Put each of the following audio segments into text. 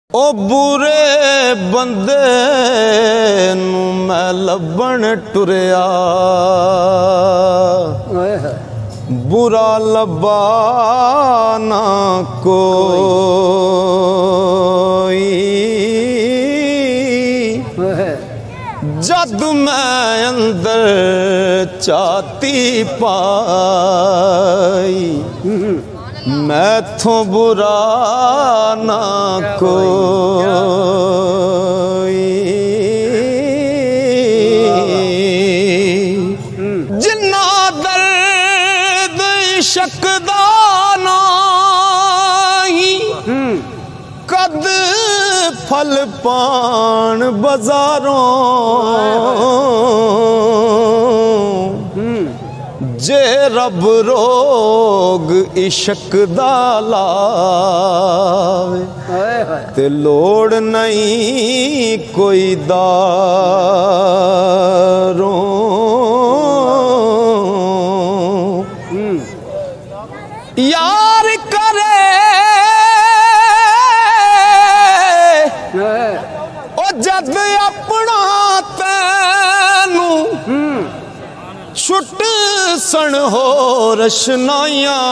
ओ बुरे बंदे नू मैं लभण टुरिया, बुरा लभा ना कोई। जद मैं अंदर चाती पाई, मैथों बुरा ना कोई। जिन्ना दर्द इश्क दा नाही, कद फल पान बाजारों। जे रब रोग इश्क दा लावे, ते लोड़ नहीं कोई दारों। यार करे ओ जद अपना तैनू, छुट सन हो रशनाइयां।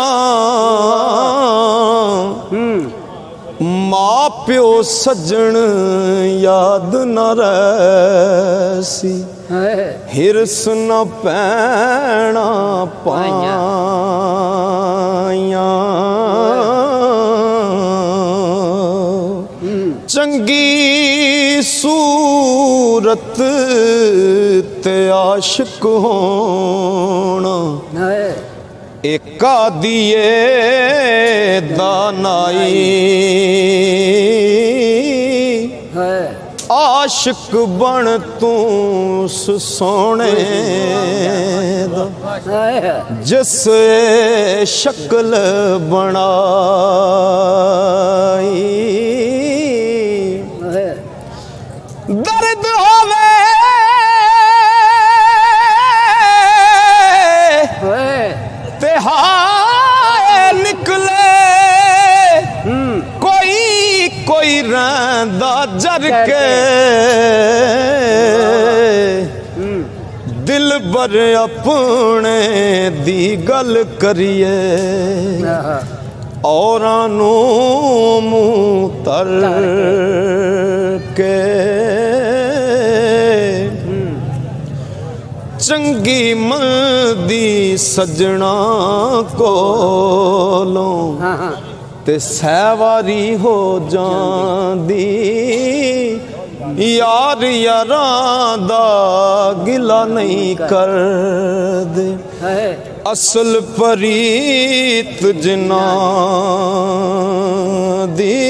माँ प्यो सज्जन याद न रहसी, हिरस न पैना पाइयां। चंगी सूरत ते आशिक होना, एका दिए दानाई। आशिक बन तू सोने दा, जिस शक्ल बनाई। दर्द होवे ते हाय निकले, कोई कोई रंदा जर के। दिल बर अपने दी गल करिए, औरां नू मुंह तर के। चंगी मंदी सजना कोलों, ते सहवारी हो जांदी। यार यारां दा गिला नहीं कर दे, असल परीत जिना दी।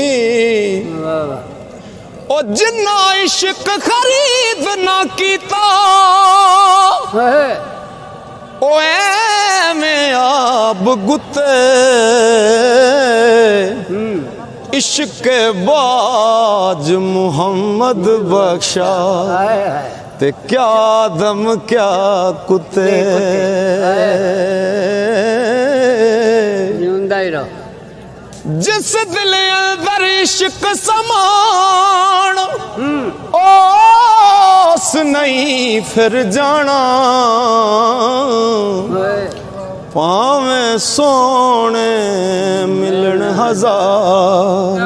ओ जिन्ना इश्क खरीद ना कीता, ओ ऐवें आब गुते। इश्क बाज मुहम्मद बख्शा, ते क्या दम क्या कुत्ते। जिस दिल अंदर इश्क समान, ओस नहीं फिर जाना। पावें सोने मिलन हजार,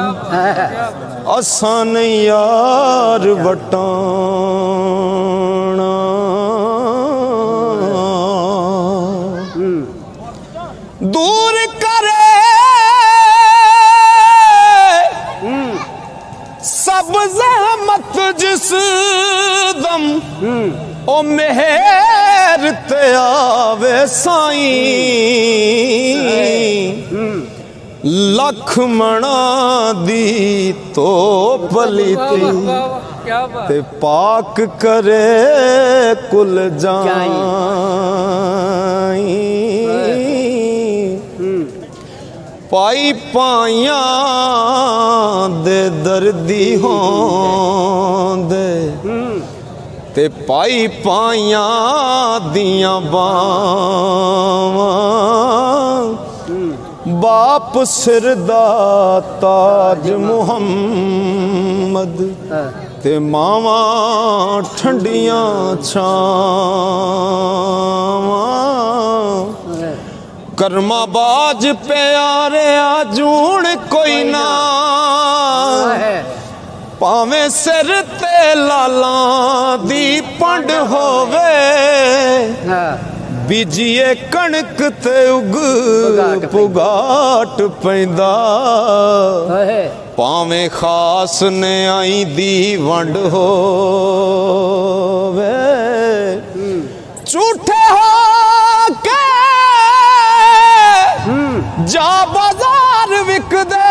असां नहीं यार वटाना। दूर करे सब ज़हमत जिस दम, ओ मेहर ते आवे साईं। लख मना दी तो पलीती, ते पाक करे कुल जाई। पाई पाइयां दे दर्दी होंदे, ते पाई पाइयां दियां बावां। बाप सिर दा ताज मुहम्मद ਮੁਹੰਮਦ ਤੇ ਮਾਵਾਂ ਠੰਡੀਆਂ ਛਾਵਾਂ ਕਰਮਾ ਬਾਜ ਪਿਆਰਿਆ ਜੂਣ ਕੋਈ ਨਾ ਭਾਵੇਂ ਸਿਰ ਤੇ ਲਾਲਾਂ ਦੀ ਪੰਡ ਹੋਵੇ ਬੀਜੀਏ ਕਣਕ ਤੇ ਉਗ ਪੁਗਾਟ ਪੈਂਦਾ ਭਾਵੇਂ ਖਾਸ ਨਿਆਈ ਦੀ ਵੰਡ ਹੋਵੇ ਝੂਠੇ ਹੋ ਕੇ ਜਾ ਬਾਜ਼ਾਰ ਵਿਕਦੇ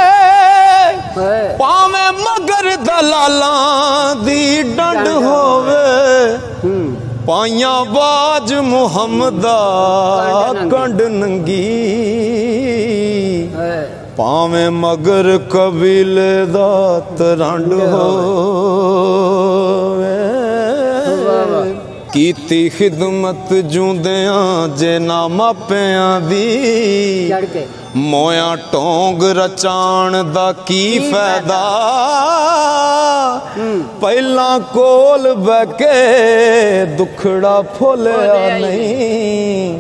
ਭਾਵੇਂ ਮਗਰ ਦਲਾਲਾਂ ਦੀ ਡੰਡ ਹੋਵੇ ਪਾਈਆਂ ਬਾਜ ਮੁਹੰਮਦਾ ਕੰਡ ਨੰਗੀ ਭਾਵੇਂ ਮਗਰ ਕਬੀਲੇ ਦਾ ਤਰੰਡ ਹੋਵੇ ਕੀਤੀ ਖਿਦਮਤ ਜੂੰਦਿਆਂ ਜੇ ਨਾ ਮਾਪਿਆਂ ਦੀ ਮੋਇਆ ਢੋਂਗ ਰਚਾਣ ਦਾ ਕੀ ਫਾਇਦਾ ਪਹਿਲਾਂ ਕੋਲ ਬਹਿ ਕੇ ਦੁਖੜਾ ਫੁੱਲਿਆ ਨਹੀਂ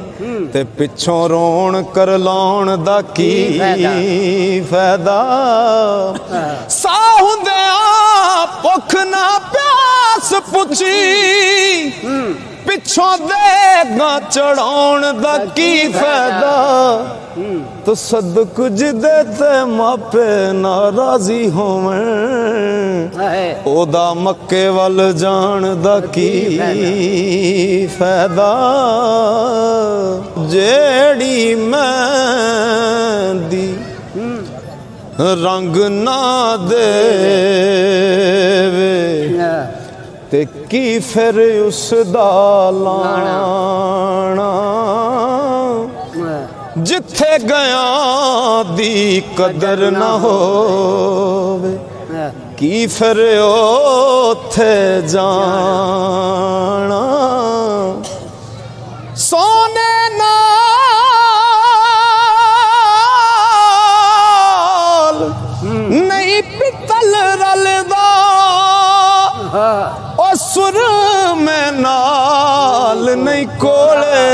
ਤੇ ਪਿੱਛੋਂ ਰੋਣ ਕਰ ਲਾਉਣ ਦਾ ਕੀ ਫਾਇਦਾ ਸਾਹ ਹੁੰਦਿਆਂ ਭੁੱਖ ਨਾ ਪਿਆਸ ਪੁੱਛੀ ਪਿੱਛੋਂ ਦੇਗਾ ਚੜਾਉਣ ਦਾ ਕੀ ਫਾਇਦਾ ਤੋ ਸਦਕ ਜਿਹਦੇ ਤੇ ਮਾਪੇ ਨਾਰਾਜ਼ੀ ਹੋਵਣ ਉਹਦਾ ਮੱਕੇ ਵੱਲ ਜਾਣ ਦਾ ਕੀ ਫਾਇਦਾ ਜਿਹੜੀ ਮਹਿੰਦੀ ਰੰਗ ਨਾ ਦੇਵੇ ਤੇ ਕੀ ਫਿਰ ਉਸ ਦਾ ਲਾਣਾ ਜਿੱਥੇ ਗਿਆ ਦੀ ਕਦਰ ਨਾ ਹੋਵੇ ਕੀ ਫਿਰ ਉੱਥੇ ਜਾਣਾ ਸੋਨੇ ਨਾਲ ਨਹੀਂ ਪਿੱਤਲ ਰਲਦਾ ਉਹ ਸੁਰ ਮੈਂ ਨਾਲ ਨਹੀਂ ਕੋਲੇ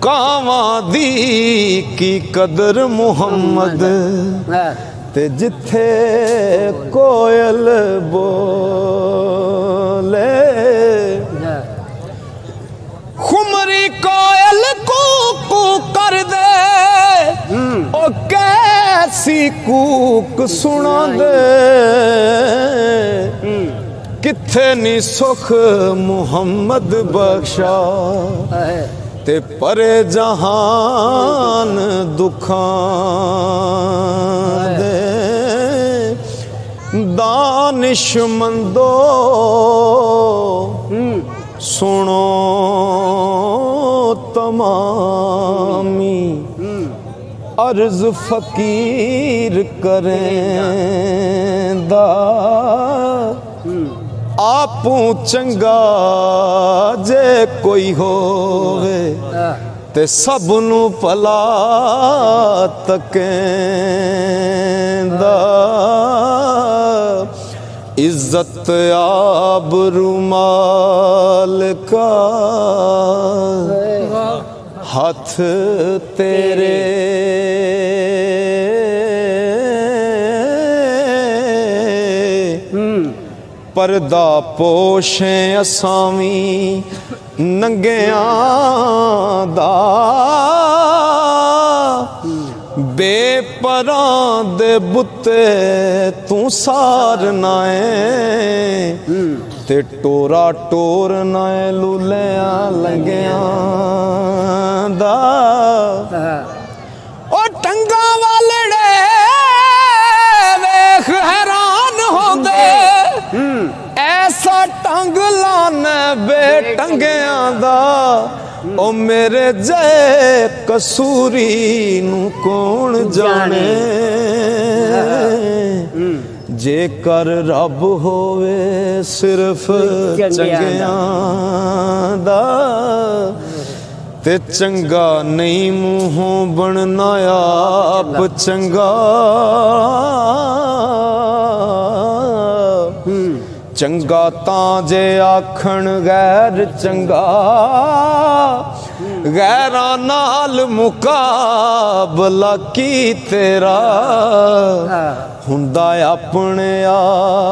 ਕਾਵਾਂ ਦੀ ਕੀ ਕਦਰ ਮੁਹੰਮਦ ਤੇ ਜਿੱਥੇ ਕੋਇਲ ਬੋਲੇ ਖੁਮਰੀ ਕੋਇਲ ਕੂਕੂ ਕਰ ਦੇ ਉਹ ਕੈਸੀ ਕੂਕ ਸੁਣਾ ਦੇ ਕਿੱਥੇ ਨੀ ਸੁਖ ਮੁਹੰਮਦ ਬਖਸ਼ਾ ਤੇ ਪਰੇ ਜਹਾਨ ਦੁੱਖਾਂ ਦੇ ਦਾਨਿਸ਼ਮੰਦੋ ਸੁਣੋ ਤਮਾਮੀ अर्ज फकीर करेंदा आपू चंगा जे कोई होवे ते सब नू भला तकेंदा इज्जत आबरू माल का हथ तेरे परदा पोशे असावी नंगियां दा बेपरां दे बुते तू सार नाए ते टोरा टोर नाए लुलियां लंगियां दा ओ टंगा वालड़े वेख हैरान होंदे ऐसा टंग लाने बेटंगियां दा ओ मेरे जय कसूरी नू कौन जाने जे कर रब होवे सिर्फ चंगियां दा ते चंगा नहीं मूहों बनना आप चंगा ਚੰਗਾ ਤਾਂ ਜੇ ਆਖਣ ਗੈਰ ਚੰਗਾ, ਗੈਰਾਂ ਨਾਲ ਮੁਕਾਬਲਾ ਕੀ ਤੇਰਾ, ਹੁੰਦਾ ਆਪਣੇ ਆਪ